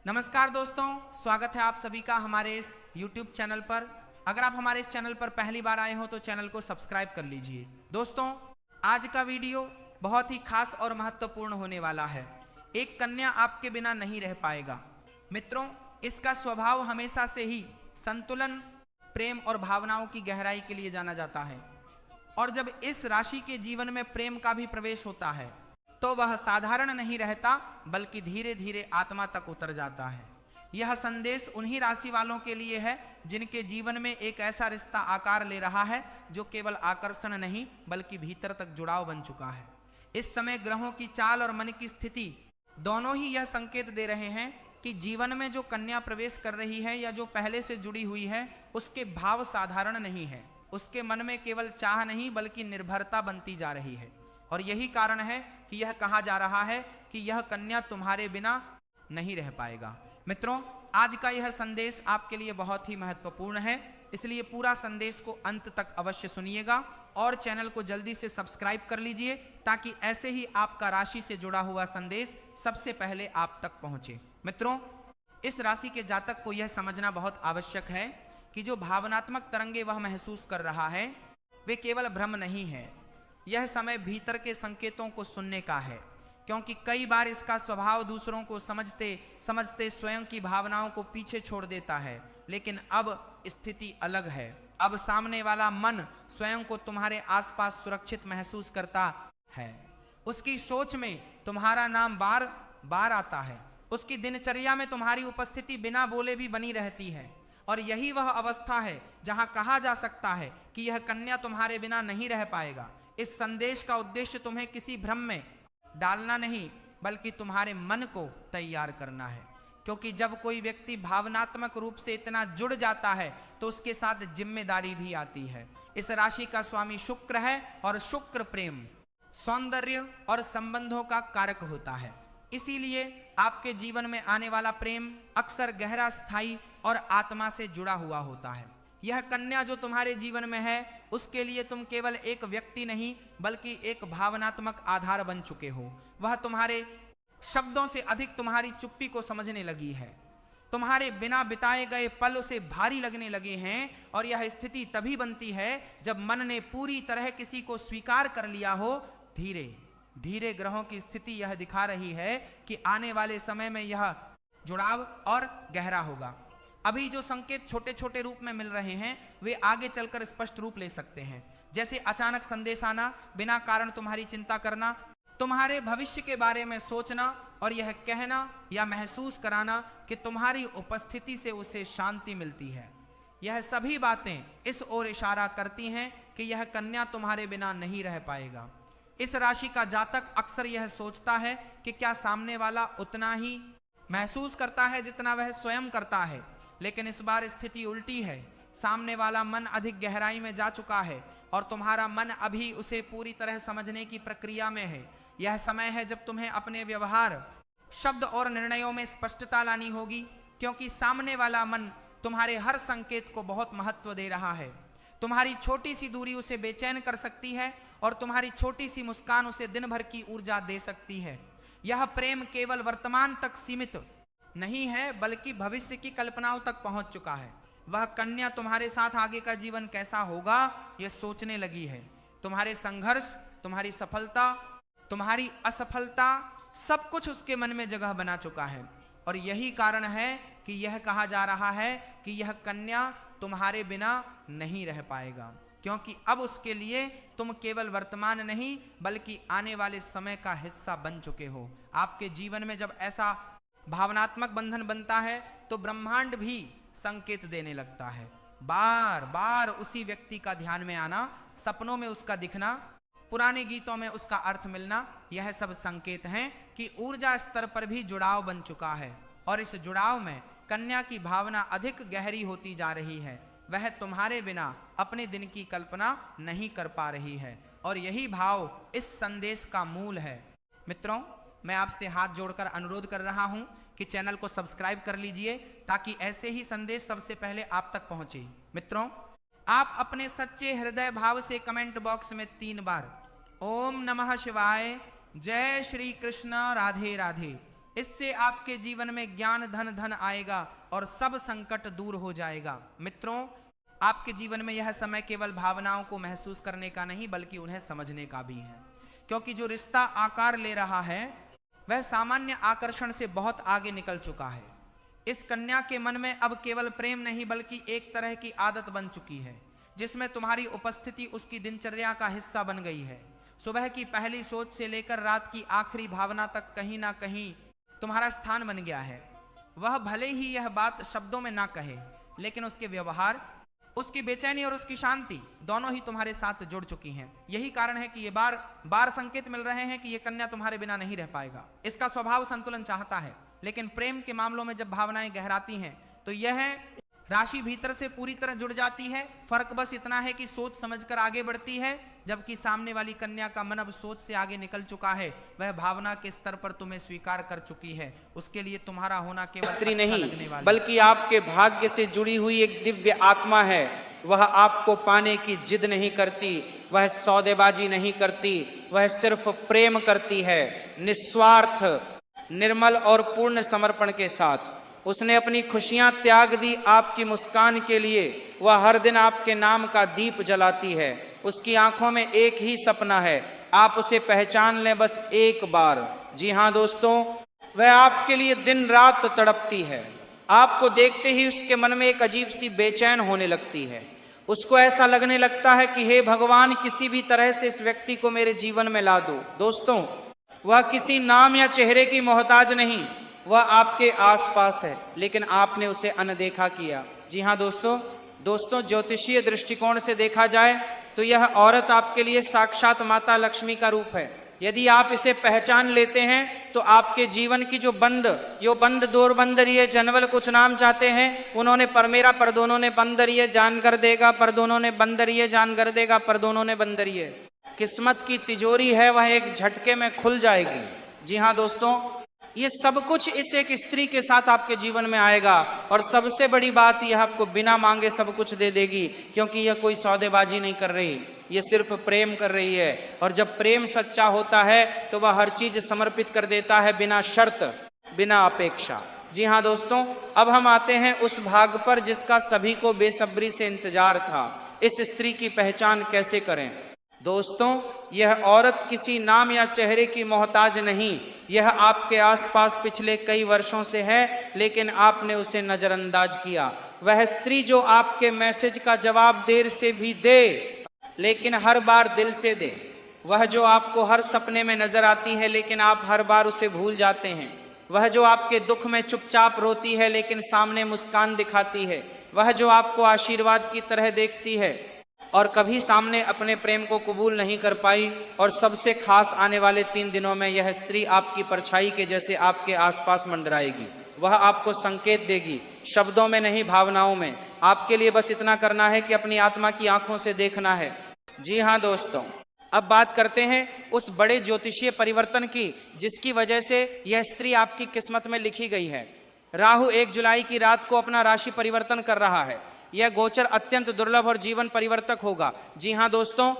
नमस्कार दोस्तों, स्वागत है आप सभी का हमारे इस YouTube चैनल पर। अगर आप हमारे इस चैनल पर पहली बार आए हो तो चैनल को सब्सक्राइब कर लीजिए। दोस्तों, आज का वीडियो बहुत ही खास और महत्वपूर्ण होने वाला है। एक कन्या आपके बिना नहीं रह पाएगा। मित्रों, इसका स्वभाव हमेशा से ही संतुलन, प्रेम और भावनाओं की गहराई के लिए जाना जाता है। और जब इस राशि के जीवन में प्रेम का भी प्रवेश होता है तो वह साधारण नहीं रहता, बल्कि धीरे धीरे आत्मा तक उतर जाता है। यह संदेश उन्हीं राशि वालों के लिए है जिनके जीवन में एक ऐसा रिश्ता आकार ले रहा है जो केवल आकर्षण नहीं बल्कि भीतर तक जुड़ाव बन चुका है। इस समय ग्रहों की चाल और मन की स्थिति दोनों ही यह संकेत दे रहे हैं कि जीवन में जो कन्या प्रवेश कर रही है या जो पहले से जुड़ी हुई है, उसके भाव साधारण नहीं है। उसके मन में केवल चाह नहीं बल्कि निर्भरता बनती जा रही है। और यही कारण है कि यह कहा जा रहा है कि यह कन्या तुम्हारे बिना नहीं रह पाएगा। मित्रों, आज का यह संदेश आपके लिए बहुत ही महत्वपूर्ण है, इसलिए पूरा संदेश को अंत तक अवश्य सुनिएगा और चैनल को जल्दी से सब्सक्राइब कर लीजिए ताकि ऐसे ही आपका राशि से जुड़ा हुआ संदेश सबसे पहले आप तक पहुंचे। मित्रों, इस राशि के जातक को यह समझना बहुत आवश्यक है कि जो भावनात्मक तरंगे वह महसूस कर रहा है वे केवल भ्रम नहीं है। यह समय भीतर के संकेतों को सुनने का है, क्योंकि कई बार इसका स्वभाव दूसरों को समझते समझते स्वयं की भावनाओं को पीछे छोड़ देता है। लेकिन अब स्थिति अलग है। अब सामने वाला मन स्वयं को तुम्हारे आसपास सुरक्षित महसूस करता है। उसकी सोच में तुम्हारा नाम बार बार आता है। उसकी दिनचर्या में तुम्हारी उपस्थिति बिना बोले भी बनी रहती है। और यही वह अवस्था है जहां कहा जा सकता है कि यह कन्या तुम्हारे बिना नहीं रह पाएगा। इस संदेश का उद्देश्य तुम्हें किसी भ्रम में डालना नहीं बल्कि तुम्हारे मन को तैयार करना है, क्योंकि जब कोई व्यक्ति भावनात्मक रूप से इतना जुड़ जाता है तो उसके साथ जिम्मेदारी भी आती है। इस राशि का स्वामी शुक्र है और शुक्र प्रेम, सौंदर्य और संबंधों का कारक होता है। इसीलिए आपके जीवन में आने वाला प्रेम अक्सर गहरा, स्थायी और आत्मा से जुड़ा हुआ होता है। यह कन्या जो तुम्हारे जीवन में है उसके लिए तुम केवल एक व्यक्ति नहीं बल्कि एक भावनात्मक आधार बन चुके हो। वह तुम्हारे शब्दों से अधिक तुम्हारी चुप्पी को समझने लगी है। तुम्हारे बिना बिताए गए पल उसे भारी लगने लगे हैं। और यह स्थिति तभी बनती है जब मन ने पूरी तरह किसी को स्वीकार कर लिया हो। धीरे धीरे ग्रहों की स्थिति यह दिखा रही है कि आने वाले समय में यह जुड़ाव और गहरा होगा। अभी जो संकेत छोटे छोटे रूप में मिल रहे हैं वे आगे चलकर स्पष्ट रूप ले सकते हैं, जैसे अचानक संदेश आना, बिना कारण तुम्हारी चिंता करना, तुम्हारे भविष्य के बारे में सोचना और यह कहना या महसूस कराना कि तुम्हारी उपस्थिति से उसे शांति मिलती है। यह सभी बातें इस ओर इशारा करती हैं कि यह कन्या तुम्हारे बिना नहीं रह पाएगा। इस राशि का जातक अक्सर यह सोचता है कि क्या सामने वाला उतना ही महसूस करता है जितना वह स्वयं करता है, लेकिन इस बार स्थिति उल्टी है। सामने वाला मन अधिक गहराई में जा चुका है और तुम्हारा मन अभी उसे पूरी तरह समझने की प्रक्रिया में है। यह समय है जब तुम्हें अपने व्यवहार, शब्द और निर्णयों में स्पष्टता लानी होगी, क्योंकि सामने वाला मन तुम्हारे हर संकेत को बहुत महत्व दे रहा है। तुम्हारी छोटी सी दूरी उसे बेचैन कर सकती है और तुम्हारी छोटी सी मुस्कान उसे दिन भर की ऊर्जा दे सकती है। यह प्रेम केवल वर्तमान तक सीमित नहीं है बल्कि भविष्य की कल्पनाओं तक पहुंच चुका है। वह कन्या तुम्हारे साथ आगे का जीवन कैसा होगा यह सोचने लगी है। तुम्हारे संघर्ष, तुम्हारी सफलता, तुम्हारी असफलता, सब कुछ उसके मन में जगह बना चुका है। और यही कारण है कि यह कहा जा रहा है कि यह कन्या तुम्हारे बिना नहीं रह पाएगा, क्योंकि अब उसके लिए तुम केवल वर्तमान नहीं बल्कि आने वाले समय का हिस्सा बन चुके हो। आपके जीवन में जब ऐसा भावनात्मक बंधन बनता है तो ब्रह्मांड भी संकेत देने लगता है। बार बार उसी व्यक्ति का ध्यान में आना, सपनों में उसका दिखना, पुराने गीतों में उसका अर्थ मिलना, यह सब संकेत हैं कि ऊर्जा स्तर पर भी जुड़ाव बन चुका है। और इस जुड़ाव में कन्या की भावना अधिक गहरी होती जा रही है। वह तुम्हारे बिना अपने दिन की कल्पना नहीं कर पा रही है और यही भाव इस संदेश का मूल है। मित्रों, मैं आपसे हाथ जोड़कर अनुरोध कर रहा हूं कि चैनल को सब्सक्राइब कर लीजिए ताकि ऐसे ही संदेश सबसे पहले आप तक पहुंचे। मित्रों, आप अपने सच्चे हृदय भाव से कमेंट बॉक्स में 3 बार ओम नमः शिवाय, जय श्री कृष्ण, राधे राधे इससे आपके जीवन में ज्ञान धन आएगा और सब संकट दूर हो जाएगा। मित्रों, आपके जीवन में यह समय केवल भावनाओं को महसूस करने का नहीं बल्कि उन्हें समझने का भी है, क्योंकि जो रिश्ता आकार ले रहा है वह सामान्य आकर्षण से बहुत आगे निकल चुका है। इस कन्या के मन में अब केवल प्रेम नहीं बल्कि एक तरह की आदत बन चुकी है, जिसमें तुम्हारी उपस्थिति उसकी दिनचर्या का हिस्सा बन गई है। सुबह की पहली सोच से लेकर रात की आखिरी भावना तक कहीं ना कहीं तुम्हारा स्थान बन गया है। वह भले ही यह बात शब्दों में ना कहे, लेकिन उसके व्यवहार, उसकी बेचैनी और उसकी शांति दोनों ही तुम्हारे साथ जुड़ चुकी हैं। यही कारण है कि ये बार बार संकेत मिल रहे हैं कि ये कन्या तुम्हारे बिना नहीं रह पाएगा। इसका स्वभाव संतुलन चाहता है, लेकिन प्रेम के मामलों में जब भावनाएं गहराती हैं तो यह राशि भीतर से पूरी तरह जुड़ जाती है। फर्क बस इतना है कि सोच समझकर आगे बढ़ती है, जबकि सामने वाली कन्या का मन अब सोच से आगे निकल चुका है। वह भावना के स्तर पर तुम्हें स्वीकार कर चुकी है। उसके लिए तुम्हारा होना केवल स्त्री अच्छा नहीं लगने वाला बल्कि आपके भाग्य से जुड़ी हुई एक दिव्य आत्मा है। वह आपको पाने की जिद नहीं करती, वह सौदेबाजी नहीं करती, वह सिर्फ प्रेम करती है, निस्वार्थ, निर्मल और पूर्ण समर्पण के साथ। उसने अपनी खुशियां त्याग दी आपकी मुस्कान के लिए। वह हर दिन आपके नाम का दीप जलाती है। उसकी आंखों में एक ही सपना है, आप उसे पहचान लें बस एक बार। जी हाँ दोस्तों, वह आपके लिए दिन रात तड़पती है। आपको देखते ही उसके मन में एक अजीब सी बेचैन होने लगती है। उसको ऐसा लगने लगता है कि हे भगवान, किसी भी तरह से इस व्यक्ति को मेरे जीवन में ला दो। दोस्तों, वह किसी नाम या चेहरे की मोहताज नहीं, वह आपके आसपास है, लेकिन आपने उसे अनदेखा किया। जी हाँ दोस्तों, ज्योतिषीय दृष्टिकोण से देखा जाए तो यह औरत आपके लिए साक्षात माता लक्ष्मी का रूप है। यदि आप इसे पहचान लेते हैं तो आपके जीवन की जो बंद दूर बंदरिये जनवल कुछ नाम चाहते हैं, उन्होंने पर मेरा पर दोनों ने बंदरिये जान कर देगा, पर दोनों ने बंदरिये जान कर देगा, पर दोनों ने बंदरिये। किस्मत की तिजोरी है, वह एक झटके में खुल जाएगी। जी हाँ दोस्तों, ये सब कुछ इस एक स्त्री के साथ आपके जीवन में आएगा। और सबसे बड़ी बात, यह आपको बिना मांगे सब कुछ दे देगी, क्योंकि यह कोई सौदेबाजी नहीं कर रही, ये सिर्फ प्रेम कर रही है। और जब प्रेम सच्चा होता है तो वह हर चीज समर्पित कर देता है, बिना शर्त, बिना अपेक्षा। जी हाँ दोस्तों, अब हम आते हैं उस भाग पर जिसका सभी को बेसब्री से इंतजार था। इस स्त्री की पहचान कैसे करें? दोस्तों, यह औरत किसी नाम या चेहरे की मोहताज नहीं, यह आपके आसपास पिछले कई वर्षों से है, लेकिन आपने उसे नजरअंदाज किया। वह स्त्री जो आपके मैसेज का जवाब देर से भी दे, लेकिन हर बार दिल से दे। वह जो आपको हर सपने में नजर आती है, लेकिन आप हर बार उसे भूल जाते हैं। वह जो आपके दुख में चुपचाप रोती है, लेकिन सामने मुस्कान दिखाती है। वह जो आपको आशीर्वाद की तरह देखती है और कभी सामने अपने प्रेम को कबूल नहीं कर पाई। और सबसे खास, आने वाले 3 दिनों में यह स्त्री आपकी परछाई के जैसे आपके आसपास मंडराएगी। वह आपको संकेत देगी, शब्दों में नहीं, भावनाओं में। आपके लिए बस इतना करना है कि अपनी आत्मा की आंखों से देखना है। जी हाँ दोस्तों, अब बात करते हैं उस बड़े ज्योतिषीय परिवर्तन की जिसकी वजह से यह स्त्री आपकी किस्मत में लिखी गई है। राहु 1 जुलाई की रात को अपना राशि परिवर्तन कर रहा है। यह गोचर अत्यंत दुर्लभ और जीवन परिवर्तक होगा। जी हाँ दोस्तों,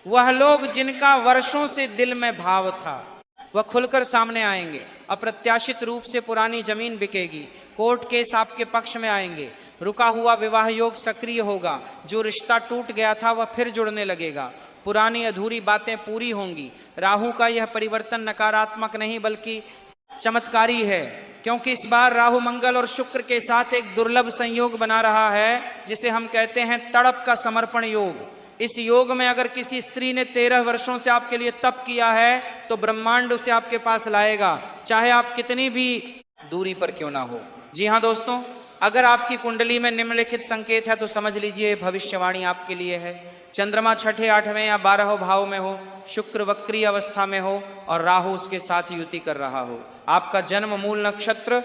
वह लोग जिनका वर्षों से दिल में भाव था, वह खुलकर सामने आएंगे। अप्रत्याशित रूप से पुरानी जमीन बिकेगी, कोर्ट केस आपके पक्ष में आएंगे, रुका हुआ विवाह योग सक्रिय होगा, जो रिश्ता टूट गया था वह फिर जुड़ने लगेगा, पुरानी अधूरी बातें पूरी होंगी। राहु का यह परिवर्तन नकारात्मक नहीं बल्कि चमत्कारी है, क्योंकि इस बार राहु मंगल और शुक्र के साथ एक दुर्लभ संयोग बना रहा है, जिसे हम कहते हैं तड़प का समर्पण योग। इस योग में अगर किसी स्त्री ने 13 वर्षों से आपके लिए तप किया है तो ब्रह्मांड उसे आपके पास लाएगा, चाहे आप कितनी भी दूरी पर क्यों ना हो। जी हाँ दोस्तों, अगर आपकी कुंडली में निम्नलिखित संकेत है तो समझ लीजिए भविष्यवाणी आपके लिए है। चंद्रमा 6ठे 8वें या 12वें भाव में हो, शुक्र वक्री अवस्था में हो और राहु उसके साथ युति कर रहा हो, आपका जन्म मूल नक्षत्र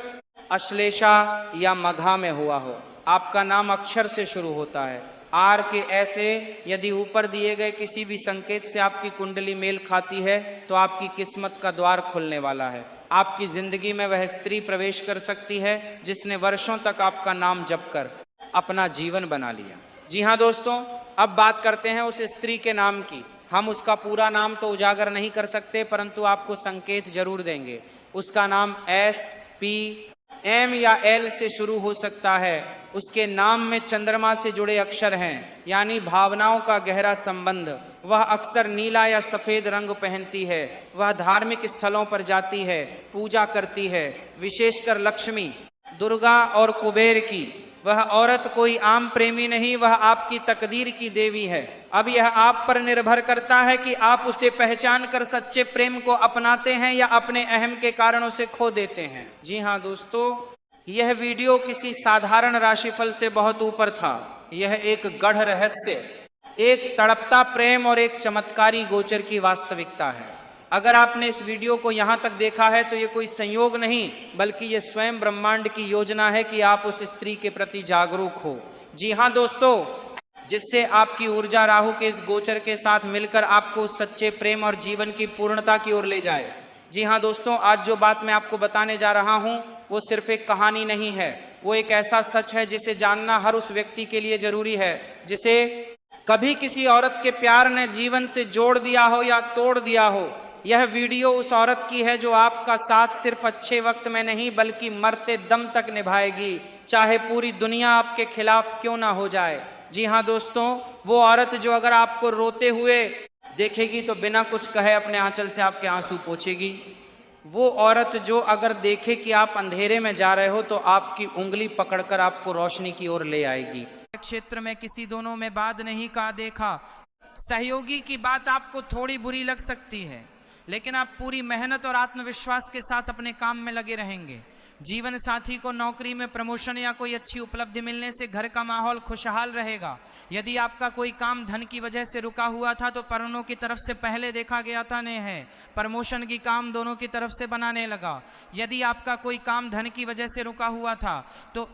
अश्लेषा या मघा में हुआ हो, आपका नाम अक्षर से शुरू होता है, आर के ऐसे यदि ऊपर दिए गए किसी भी संकेत से आपकी कुंडली मेल खाती है तो आपकी किस्मत का द्वार खुलने वाला है। आपकी जिंदगी में वह स्त्री प्रवेश कर सकती है जिसने वर्षों तक आपका नाम जप कर अपना जीवन बना लिया। जी हाँ दोस्तों, अब बात करते हैं उस स्त्री के नाम की। हम उसका पूरा नाम तो उजागर नहीं कर सकते, परंतु आपको संकेत जरूर देंगे। उसका नाम SPM या L से शुरू हो सकता है। उसके नाम में चंद्रमा से जुड़े अक्षर हैं, यानी भावनाओं का गहरा संबंध। वह अक्सर नीला या सफेद रंग पहनती है। वह धार्मिक स्थलों पर जाती है, पूजा करती है, विशेषकर लक्ष्मी, दुर्गा और कुबेर की। वह औरत कोई आम प्रेमी नहीं, वह आपकी तकदीर की देवी है। अब यह आप पर निर्भर करता है कि आप उसे पहचान कर सच्चे प्रेम को अपनाते हैं या अपने अहम के कारण उसे खो देते हैं। जी हाँ दोस्तों, यह वीडियो किसी साधारण राशिफल से बहुत ऊपर था। यह एक गढ़ रहस्य, एक तड़पता प्रेम और एक चमत्कारी गोचर की वास्तविकता है। अगर आपने इस वीडियो को यहाँ तक देखा है तो ये कोई संयोग नहीं, बल्कि ये स्वयं ब्रह्मांड की योजना है कि आप उस स्त्री के प्रति जागरूक हो। जी हाँ दोस्तों, जिससे आपकी ऊर्जा राहु के इस गोचर के साथ मिलकर आपको सच्चे प्रेम और जीवन की पूर्णता की ओर ले जाए। जी हाँ दोस्तों, आज जो बात मैं आपको बताने जा रहा हूँ वो सिर्फ एक कहानी नहीं है, वो एक ऐसा सच है जिसे जानना हर उस व्यक्ति के लिए जरूरी है जिसे कभी किसी औरत के प्यार ने जीवन से जोड़ दिया हो या तोड़ दिया हो। यह वीडियो उस औरत की है जो आपका साथ सिर्फ अच्छे वक्त में नहीं बल्कि मरते दम तक निभाएगी, चाहे पूरी दुनिया आपके खिलाफ क्यों ना हो जाए। जी हाँ दोस्तों, वो औरत जो अगर आपको रोते हुए देखेगी तो बिना कुछ कहे अपने आंचल से आपके आंसू पोंछेगी। वो औरत जो अगर देखे कि आप अंधेरे में जा रहे हो तो आपकी उंगली पकड़कर आपको रोशनी की ओर ले आएगी। क्षेत्र में किसी दोनों में बात नहीं का देखा। सहयोगी की बात आपको थोड़ी बुरी लग सकती है, लेकिन आप पूरी मेहनत और आत्मविश्वास के साथ अपने काम में लगे रहेंगे। जीवन साथी को नौकरी में प्रमोशन या कोई अच्छी उपलब्धि मिलने से घर का माहौल खुशहाल रहेगा। यदि आपका कोई काम धन की वजह से रुका हुआ था तो परनों की तरफ से पहले देखा गया था ने है प्रमोशन की काम दोनों की तरफ से बनाने लगा। यदि आपका कोई काम धन की वजह से रुका हुआ था तो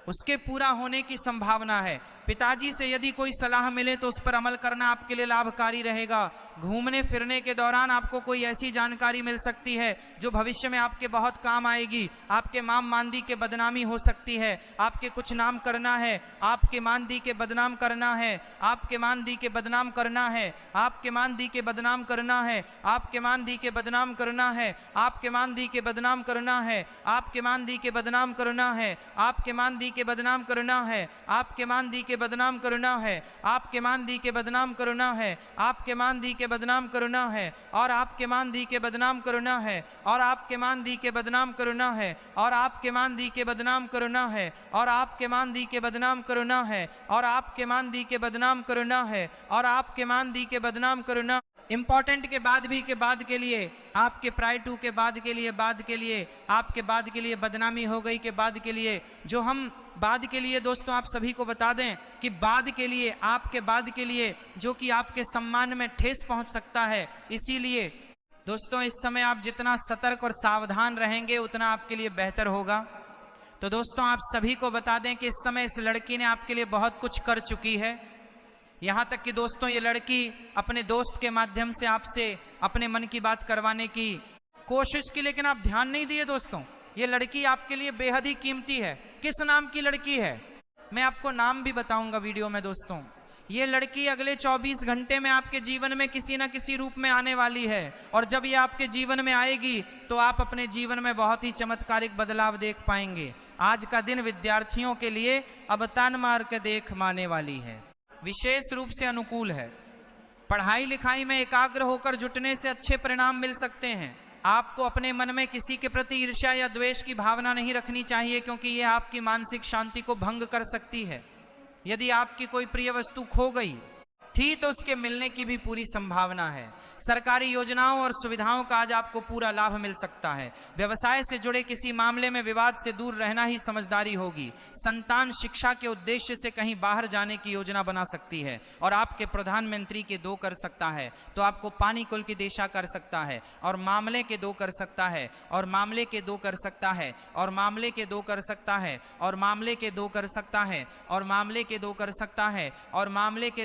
उसके पूरा होने की संभावना है। पिताजी से यदि कोई सलाह मिले तो उस पर अमल करना आपके लिए लाभकारी रहेगा। घूमने फिरने के दौरान आपको कोई ऐसी जानकारी मिल सकती है जो भविष्य में आपके बहुत काम आएगी। आपके माम मांदी के बदनामी हो सकती है, आपके कुछ नाम करना है, आपके मांदी के बदनाम करना है, आपके मांदी के बदनाम करना है, आपके मांदी के बदनाम करना है, आपके मांदी के बदनाम करना है, आपके मांदी के बदनाम करना है, आपके मांदी के बदनाम करना है, आपके मांदी के बदनाम करना है, आपके मांदी के बदनाम करना है, आपके मांदी के बदनाम करना है, आपके मांदी के बदनाम करना है, और आपके मांदी के बदनाम करना है, और आपके मांदी के बदनाम करना है, और आपके मांदी के बदनाम करना है, और आपके मांदी के बदनाम करना है, और आपके मांदी के बदनाम करना है, और आपके मांदी के बदनाम करना। इंपॉर्टेंट के बाद भी के बाद के लिए, आपके प्राय टू के बाद के लिए, आपके बाद के लिए बदनामी हो गई के बाद के लिए, जो हम बाद के लिए दोस्तों आप सभी को बता दें कि बाद के लिए, आपके बाद के लिए, जो कि आपके सम्मान में ठेस पहुंच सकता है। इसीलिए दोस्तों इस समय आप जितना सतर्क और सावधान रहेंगे उतना आपके लिए बेहतर होगा। तो दोस्तों आप सभी को बता दें कि इस समय इस लड़की ने आपके लिए बहुत कुछ कर चुकी है। यहाँ तक कि दोस्तों ये लड़की अपने दोस्त के माध्यम से आपसे अपने मन की बात करवाने की कोशिश की, लेकिन आप ध्यान नहीं दिए। दोस्तों ये लड़की आपके लिए बेहद ही कीमती है। किस नाम की लड़की है मैं आपको नाम भी बताऊंगा वीडियो में। दोस्तों ये लड़की अगले 24 घंटे में आपके जीवन में किसी न किसी रूप में आने वाली है, और जब ये आपके जीवन में आएगी तो आप अपने जीवन में बहुत ही चमत्कारिक बदलाव देख पाएंगे। आज का दिन विद्यार्थियों के लिए अब तान मार के देख माने वाली है, विशेष रूप से अनुकूल है। पढ़ाई लिखाई में एकाग्र होकर जुटने से अच्छे परिणाम मिल सकते हैं। आपको अपने मन में किसी के प्रति ईर्ष्या या द्वेष की भावना नहीं रखनी चाहिए, क्योंकि यह आपकी मानसिक शांति को भंग कर सकती है। यदि आपकी कोई प्रिय वस्तु खो गई थी तो उसके मिलने की भी पूरी संभावना है। सरकारी योजनाओं और सुविधाओं का आज आपको पूरा लाभ मिल सकता है। व्यवसाय से जुड़े किसी मामले में विवाद से दूर रहना ही समझदारी होगी। संतान शिक्षा के उद्देश्य से कहीं बाहर जाने की योजना बना सकती है, और आपके प्रधानमंत्री के 2 कर सकता है तो आपको पानी कुल की दिशा कर सकता है, और मामले के 2 कर सकता है, और मामले के 2 कर सकता है, और मामले के 2 कर सकता है, और मामले के 2 कर सकता है, और मामले के 2 कर सकता है, और मामले के